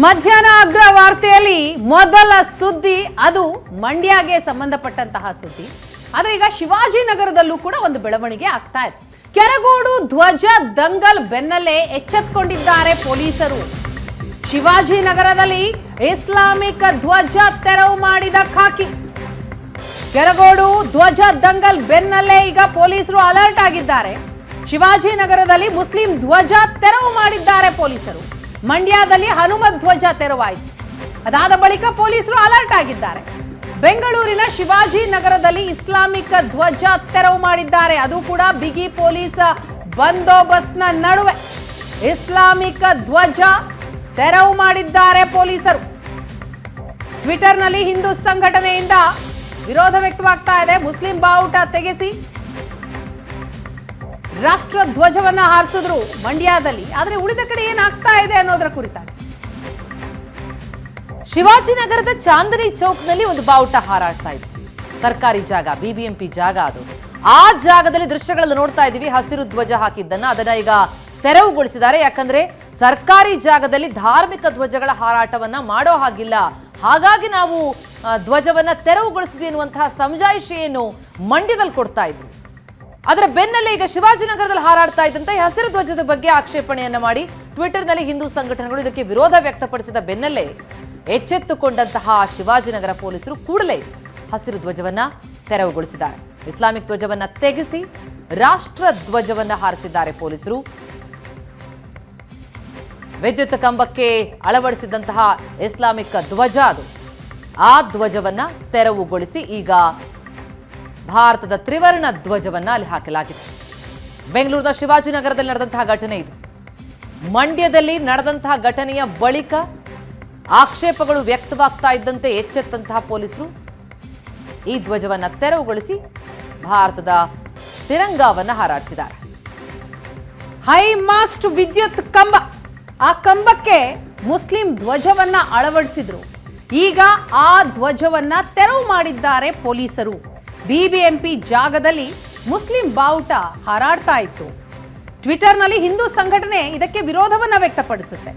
ಮಧ್ಯಾಹ್ನ ಅಗ್ರ ವಾರ್ತೆಯಲ್ಲಿ ಮೊದಲ ಸುದ್ದಿ ಅದು ಮಂಡ್ಯಗೆ ಸಂಬಂಧಪಟ್ಟಂತಹ ಸುದ್ದಿ. ಆದರೆ ಈಗ ಶಿವಾಜಿನಗರದಲ್ಲೂ ಕೂಡ ಒಂದು ಬೆಳವಣಿಗೆ ಆಗ್ತಾ ಇದೆ. ಕೆರಗೋಡು ಧ್ವಜ ದಂಗಲ್ ಬೆನ್ನಲ್ಲೇ ಎಚ್ಚೆತ್ತುಕೊಂಡಿದ್ದಾರೆ ಪೊಲೀಸರು. ಶಿವಾಜಿನಗರದಲ್ಲಿ ಇಸ್ಲಾಮಿಕ್ ಧ್ವಜ ತೆರವು ಮಾಡಿದ ಖಾಕಿ. ಕೆರಗೋಡು ಧ್ವಜ ದಂಗಲ್ ಬೆನ್ನಲ್ಲೇ ಈಗ ಪೊಲೀಸರು ಅಲರ್ಟ್ ಆಗಿದ್ದಾರೆ. ಶಿವಾಜಿನಗರದಲ್ಲಿ ಮುಸ್ಲಿಂ ಧ್ವಜ ತೆರವು ಮಾಡಿದ್ದಾರೆ ಪೊಲೀಸರು. ಮಂಡ್ಯದಲ್ಲಿ ಹನುಮತ್ ಧ್ವಜ ತೆರವಾಯಿತು. ಅದಾದ ಬಳಿಕ ಪೊಲೀಸರು ಅಲರ್ಟ್ ಆಗಿದ್ದಾರೆ. ಬೆಂಗಳೂರಿನ ಶಿವಾಜಿನಗರದಲ್ಲಿ ಇಸ್ಲಾಮಿಕ್ ಧ್ವಜ ತೆರವು ಮಾಡಿದ್ದಾರೆ. ಅದು ಕೂಡ ಬಿಗಿ ಪೊಲೀಸ್ ಬಂದೋಬಸ್ತ್ನ ನಡುವೆ ಇಸ್ಲಾಮಿಕ್ ಧ್ವಜ ತೆರವು ಮಾಡಿದ್ದಾರೆ ಪೊಲೀಸರು. ಟ್ವಿಟರ್ನಲ್ಲಿ ಹಿಂದೂ ಸಂಘಟನೆಯಿಂದ ವಿರೋಧ ವ್ಯಕ್ತವಾಗ್ತಾ ಇದೆ. ಮುಸ್ಲಿಂ ಬಾವುಟ ತೆಗೆಸಿ ರಾಷ್ಟ್ರ ಧ್ವಜವನ್ನ ಹಾರಿಸಿದ್ರು ಮಂಡ್ಯದಲ್ಲಿ. ಆದರೆ ಉಳಿದ ಕಡೆ ಏನಾಗ್ತಾ ಇದೆ ಅನ್ನೋದರ ಕುರಿತಾಗಿ ಶಿವಾಜಿನಗರದ ಚಾಂದನಿ ಚೌಕ್ನಲ್ಲಿ ಒಂದು ಬಾವುಟ ಹಾರಾಡ್ತಾ ಇತ್ತು. ಸರ್ಕಾರಿ ಜಾಗ, ಬಿಬಿಎಂಪಿ ಜಾಗ ಅದು. ಆ ಜಾಗದಲ್ಲಿ ದೃಶ್ಯಗಳನ್ನು ನೋಡ್ತಾ ಇದ್ದೀವಿ. ಹಸಿರು ಧ್ವಜ ಹಾಕಿದ್ದನ್ನ ಅದನ್ನ ಈಗ ತೆರವುಗೊಳಿಸಿದ್ದಾರೆ. ಯಾಕಂದ್ರೆ ಸರ್ಕಾರಿ ಜಾಗದಲ್ಲಿ ಧಾರ್ಮಿಕ ಧ್ವಜಗಳ ಹಾರಾಟವನ್ನ ಮಾಡೋ ಹಾಗಿಲ್ಲ, ಹಾಗಾಗಿ ನಾವು ಧ್ವಜವನ್ನ ತೆರವುಗೊಳಿಸಿದ್ವಿ ಎನ್ನುವಂತಹ ಸಮಜಾಯಿಷಿಯನ್ನು ಮಂಡ್ಯದಲ್ಲಿ ಕೊಡ್ತಾ ಇದ್ರು. ಅದರ ಬೆನ್ನಲ್ಲೇ ಈಗ ಶಿವಾಜಿನಗರದಲ್ಲಿ ಹಾರಾಡ್ತಾ ಇದ್ದಂತ ಹಸಿರು ಧ್ವಜದ ಬಗ್ಗೆ ಆಕ್ಷೇಪಣೆಯನ್ನ ಮಾಡಿ ಟ್ವಿಟರ್ನಲ್ಲಿ ಹಿಂದೂ ಸಂಘಟನೆಗಳು ಇದಕ್ಕೆ ವಿರೋಧ ವ್ಯಕ್ತಪಡಿಸಿದ ಬೆನ್ನಲ್ಲೇ ಎಚ್ಚೆತ್ತುಕೊಂಡಂತಹ ಶಿವಾಜಿನಗರ ಪೊಲೀಸರು ಕೂಡಲೇ ಹಸಿರು ಧ್ವಜವನ್ನ ತೆರವುಗೊಳಿಸಿದ್ದಾರೆ. ಇಸ್ಲಾಮಿಕ್ ಧ್ವಜವನ್ನ ತೆಗೆಸಿ ರಾಷ್ಟ್ರ ಧ್ವಜವನ್ನ ಹಾರಿಸಿದ್ದಾರೆ ಪೊಲೀಸರು. ವಿದ್ಯುತ್ ಕಂಬಕ್ಕೆ ಅಳವಡಿಸಿದಂತಹ ಇಸ್ಲಾಮಿಕ್ ಧ್ವಜ ಅದು. ಆ ಧ್ವಜವನ್ನ ತೆರವುಗೊಳಿಸಿ ಈಗ ಭಾರತದ ತ್ರಿವರ್ಣ ಧ್ವಜವನ್ನ ಅಲ್ಲಿ ಹಾಕಲಾಗಿದೆ. ಬೆಂಗಳೂರಿನ ಶಿವಾಜಿನಗರದಲ್ಲಿ ನಡೆದಂತಹ ಘಟನೆ ಇದು. ಮಂಡ್ಯದಲ್ಲಿ ನಡೆದಂತಹ ಘಟನೆಯ ಬಳಿಕ ಆಕ್ಷೇಪಗಳು ವ್ಯಕ್ತವಾಗ್ತಾ ಇದ್ದಂತೆ ಎಚ್ಚೆತ್ತಂತಹ ಪೊಲೀಸರು ಈ ಧ್ವಜವನ್ನ ತೆರವುಗೊಳಿಸಿ ಭಾರತದ ತಿರಂಗವನ್ನ ಹಾರಾಡಿಸಿದ್ದಾರೆ. ಹೈ ಮಾಸ್ಟ್ ವಿದ್ಯುತ್ ಕಂಬ, ಆ ಕಂಬಕ್ಕೆ ಮುಸ್ಲಿಂ ಧ್ವಜವನ್ನ ಅಳವಡಿಸಿದ್ರು. ಈಗ ಆ ಧ್ವಜವನ್ನ ತೆರವು ಮಾಡಿದ್ದಾರೆ ಪೊಲೀಸರು. ಬಿಬಿಎಂಪಿ ಜಾಗದಲ್ಲಿ ಮುಸ್ಲಿಂ ಬಾವುಟ ಹಾರಾಡ್ತಾ ಇತ್ತು. ಟ್ವಿಟರ್ನಲ್ಲಿ ಹಿಂದೂ ಸಂಘಟನೆ ಇದಕ್ಕೆ ವಿರೋಧವನ್ನ ವ್ಯಕ್ತಪಡಿಸುತ್ತೆ.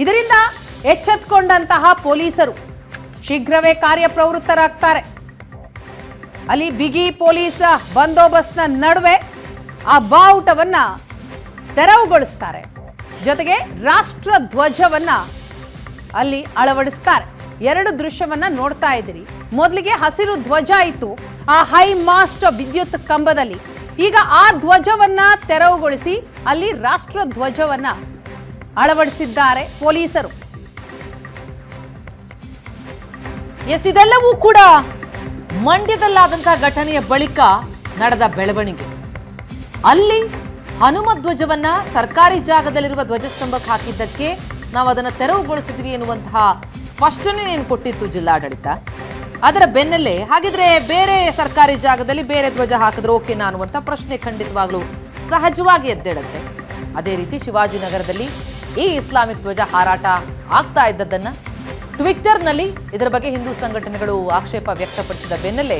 ಇದರಿಂದ ಎಚ್ಚೆತ್ತುಕೊಂಡಂತಹ ಪೊಲೀಸರು ಶೀಘ್ರವೇ ಕಾರ್ಯಪ್ರವೃತ್ತರಾಗ್ತಾರೆ. ಅಲ್ಲಿ ಬಿಗಿ ಪೊಲೀಸ್ ಬಂದೋಬಸ್ತ್ನ ನಡುವೆ ಆ ಬಾವುಟವನ್ನ ತೆರವುಗೊಳಿಸ್ತಾರೆ. ಜೊತೆಗೆ ರಾಷ್ಟ್ರ ಧ್ವಜವನ್ನ ಅಲ್ಲಿ ಅಳವಡಿಸ್ತಾರೆ. ಎರಡು ದೃಶ್ಯವನ್ನ ನೋಡ್ತಾ ಇದ್ದೀರಿ. ಮೊದಲಿಗೆ ಹಸಿರು ಧ್ವಜ ಇತ್ತು ಆ ಹೈ ಮಾಸ್ಟ್ ವಿದ್ಯುತ್ ಕಂಬದಲ್ಲಿ. ಈಗ ಆ ಧ್ವಜವನ್ನ ತೆರವುಗೊಳಿಸಿ ಅಲ್ಲಿ ರಾಷ್ಟ್ರ ಧ್ವಜವನ್ನ ಅಳವಡಿಸಿದ್ದಾರೆ ಪೊಲೀಸರು. ಇದೆಲ್ಲವೂ ಕೂಡ ಮಂಡ್ಯದಲ್ಲಾದಂತಹ ಘಟನೆಯ ಬಳಿಕ ನಡೆದ ಬೆಳವಣಿಗೆ. ಅಲ್ಲಿ ಹನುಮತ್ ಧ್ವಜವನ್ನ ಸರ್ಕಾರಿ ಜಾಗದಲ್ಲಿರುವ ಧ್ವಜಸ್ತಂಭಕ್ಕೆ ಹಾಕಿದ್ದಕ್ಕೆ ನಾವು ಅದನ್ನು ತೆರವುಗೊಳಿಸಿದ್ವಿ ಎನ್ನುವಂತಹ ಸ್ಪಷ್ಟನೆಯನ್ನು ಕೊಟ್ಟಿತ್ತು ಜಿಲ್ಲಾಡಳಿತ. ಅದರ ಬೆನ್ನಲ್ಲೇ ಹಾಗಿದ್ರೆ ಬೇರೆ ಸರ್ಕಾರಿ ಜಾಗದಲ್ಲಿ ಬೇರೆ ಧ್ವಜ ಹಾಕಿದ್ರೆ ಓಕೆನಾ ಅನ್ನುವಂಥ ಪ್ರಶ್ನೆ ಖಂಡಿತವಾಗ್ಲೂ ಸಹಜವಾಗಿ ಎದ್ದೇಳುತ್ತೆ. ಅದೇ ರೀತಿ ಶಿವಾಜಿನಗರದಲ್ಲಿ ಈ ಇಸ್ಲಾಮಿಕ್ ಧ್ವಜ ಹಾರಾಟ ಆಗ್ತಾ ಇದ್ದದ್ದನ್ನ ಟ್ವಿಟರ್ನಲ್ಲಿ ಇದರ ಬಗ್ಗೆ ಹಿಂದೂ ಸಂಘಟನೆಗಳು ಆಕ್ಷೇಪ ವ್ಯಕ್ತಪಡಿಸಿದ ಬೆನ್ನಲ್ಲೇ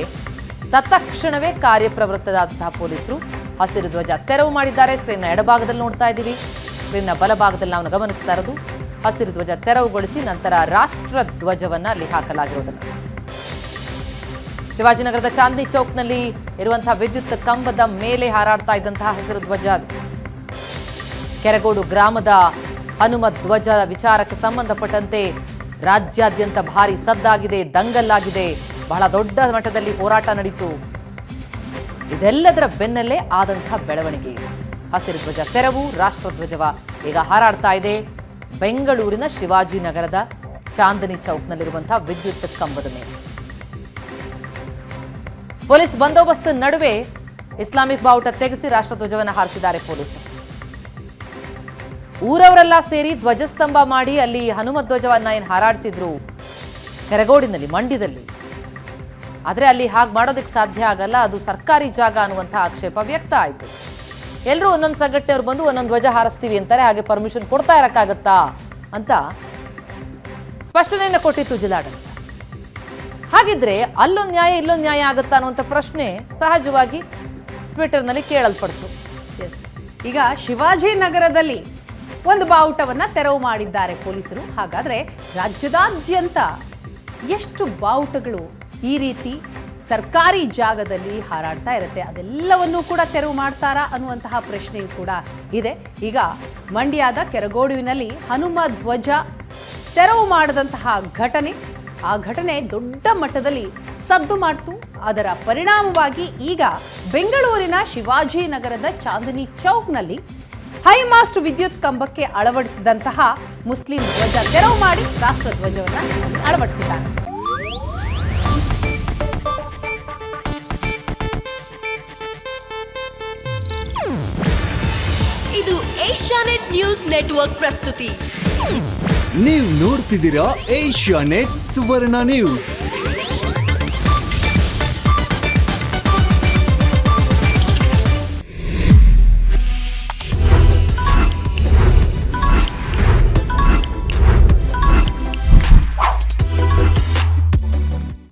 ತತ್ಕ್ಷಣವೇ ಕಾರ್ಯಪ್ರವೃತ್ತರಾದಂತಹ ಪೊಲೀಸರು ಹಸಿರು ಧ್ವಜ ತೆರವು ಮಾಡಿದ್ದಾರೆ. ಸ್ಕ್ರೀನ್ನ ಎಡಭಾಗದಲ್ಲಿ ನೋಡ್ತಾ ಇದ್ದೀವಿ. ಸ್ಕ್ರೀನ್ನ ಬಲಭಾಗದಲ್ಲಿ ನಾವು ಗಮನಿಸ್ತಾ ಇರೋದು ಹಸಿರು ಧ್ವಜ ತೆರವುಗೊಳಿಸಿ ನಂತರ ರಾಷ್ಟ್ರ ಧ್ವಜವನ್ನ ಅಲ್ಲಿ ಹಾಕಲಾಗಿರೋದನ್ನು. ಶಿವಾಜಿನಗರದ ಚಾಂದನಿ ಚೌಕ್ನಲ್ಲಿ ಇರುವಂತಹ ವಿದ್ಯುತ್ ಕಂಬದ ಮೇಲೆ ಹಾರಾಡ್ತಾ ಇದ್ದಂತಹ ಹಸಿರು ಧ್ವಜ ಅದು. ಕೆರಗೋಡು ಗ್ರಾಮದ ಹನುಮತ್ ಧ್ವಜ ವಿಚಾರಕ್ಕೆ ಸಂಬಂಧಪಟ್ಟಂತೆ ರಾಜ್ಯಾದ್ಯಂತ ಭಾರಿ ಸದ್ದಾಗಿದೆ, ದಂಗಲ್ಲಾಗಿದೆ, ಬಹಳ ದೊಡ್ಡ ಮಟ್ಟದಲ್ಲಿ ಹೋರಾಟ ನಡೀತು. ಇದೆಲ್ಲದರ ಬೆನ್ನಲ್ಲೇ ಆದಂತಹ ಬೆಳವಣಿಗೆ. ಹಸಿರು ಧ್ವಜ ತೆರವು, ರಾಷ್ಟ್ರ ಧ್ವಜವ ಈಗ ಹಾರಾಡ್ತಾ ಇದೆ ಬೆಂಗಳೂರಿನ ಶಿವಾಜಿನಗರದ ಚಾಂದನಿ ಚೌಕ್ನಲ್ಲಿರುವಂತಹ ವಿದ್ಯುತ್ ಕಂಬದ ಮೇಲೆ. ಪೊಲೀಸ್ ಬಂದೋಬಸ್ತ್ ನಡುವೆ ಇಸ್ಲಾಮಿಕ್ ಬಾವುಟ ತೆಗೆಸಿ ರಾಷ್ಟ್ರಧ್ವಜವನ್ನು ಹಾರಿಸಿದ್ದಾರೆ ಪೊಲೀಸರು. ಊರವರೆಲ್ಲ ಸೇರಿ ಧ್ವಜಸ್ತಂಭ ಮಾಡಿ ಅಲ್ಲಿ ಹನುಮತ್ ಧ್ವಜವನ್ನ ಏನು ಹಾರಾಡಿಸಿದ್ರು ಕೆರಗೋಡಿನಲ್ಲಿ, ಮಂಡ್ಯದಲ್ಲಿ. ಆದರೆ ಅಲ್ಲಿ ಹಾಗೆ ಮಾಡೋದಕ್ಕೆ ಸಾಧ್ಯ ಆಗಲ್ಲ, ಅದು ಸರ್ಕಾರಿ ಜಾಗ ಅನ್ನುವಂಥ ಆಕ್ಷೇಪ ವ್ಯಕ್ತ ಆಯಿತು. ಎಲ್ಲರೂ ಒಂದೊಂದು ಸಂಘಟನೆಯವರು ಬಂದು ಒಂದೊಂದು ಧ್ವಜ ಹಾರಿಸ್ತೀವಿ ಅಂತಾರೆ, ಹಾಗೆ ಪರ್ಮಿಷನ್ ಕೊಡ್ತಾ ಇರಕ್ಕಾಗತ್ತಾ ಅಂತ ಸ್ಪಷ್ಟನೆಯನ್ನು ಕೊಟ್ಟಿತ್ತು ಜಿಲ್ಲಾಡಳಿತ. ಹಾಗಿದ್ರೆ ಅಲ್ಲೊಂದು ನ್ಯಾಯ ಇಲ್ಲೊಂದು ನ್ಯಾಯ ಆಗುತ್ತಾ ಅನ್ನುವಂಥ ಪ್ರಶ್ನೆ ಸಹಜವಾಗಿ ಟ್ವಿಟರ್ನಲ್ಲಿ ಕೇಳಲ್ಪಡ್ತು. ಈಗ ಶಿವಾಜಿನಗರದಲ್ಲಿ ಒಂದು ಬಾವುಟವನ್ನ ತೆರವು ಮಾಡಿದ್ದಾರೆ ಪೊಲೀಸರು. ಹಾಗಾದ್ರೆ ರಾಜ್ಯದಾದ್ಯಂತ ಎಷ್ಟು ಬಾವುಟಗಳು ಈ ರೀತಿ ಸರ್ಕಾರಿ ಜಾಗದಲ್ಲಿ ಹಾರಾಡ್ತಾ ಇರುತ್ತೆ, ಅದೆಲ್ಲವನ್ನೂ ಕೂಡ ತೆರವು ಮಾಡ್ತಾರಾ ಅನ್ನುವಂತಹ ಪ್ರಶ್ನೆಯೂ ಕೂಡ ಇದೆ. ಈಗ ಮಂಡ್ಯದ ಕೆರಗೋಡುವಿನಲ್ಲಿ ಹನುಮ ಧ್ವಜ ತೆರವು ಮಾಡಿದಂತಹ ಘಟನೆ, ಆ ಘಟನೆ ದೊಡ್ಡ ಮಟ್ಟದಲ್ಲಿ ಸದ್ದು ಮಾಡ್ತು. ಅದರ ಪರಿಣಾಮವಾಗಿ ಈಗ ಬೆಂಗಳೂರಿನ ಶಿವಾಜಿನಗರದ ಚಾಂದಿನಿ ಚೌಕ್ನಲ್ಲಿ ಹೈಮಾಸ್ಟ್ ವಿದ್ಯುತ್ ಕಂಬಕ್ಕೆ ಅಳವಡಿಸಿದಂತಹ ಮುಸ್ಲಿಂ ಧ್ವಜ ತೆರವು ಮಾಡಿ ರಾಷ್ಟ್ರ ಧ್ವಜವನ್ನು ಅಳವಡಿಸಿದ್ದಾರೆ. ಇದು ಏಷ್ಯಾನೆಟ್ ನ್ಯೂಸ್ ನೆಟ್ವರ್ಕ್ ಪ್ರಸ್ತುತಿ. ನೀವು ನೋಡ್ತಿದ್ದೀರಾ ಏಷ್ಯಾನೆಟ್ ಸುವರ್ಣ ನ್ಯೂಸ್.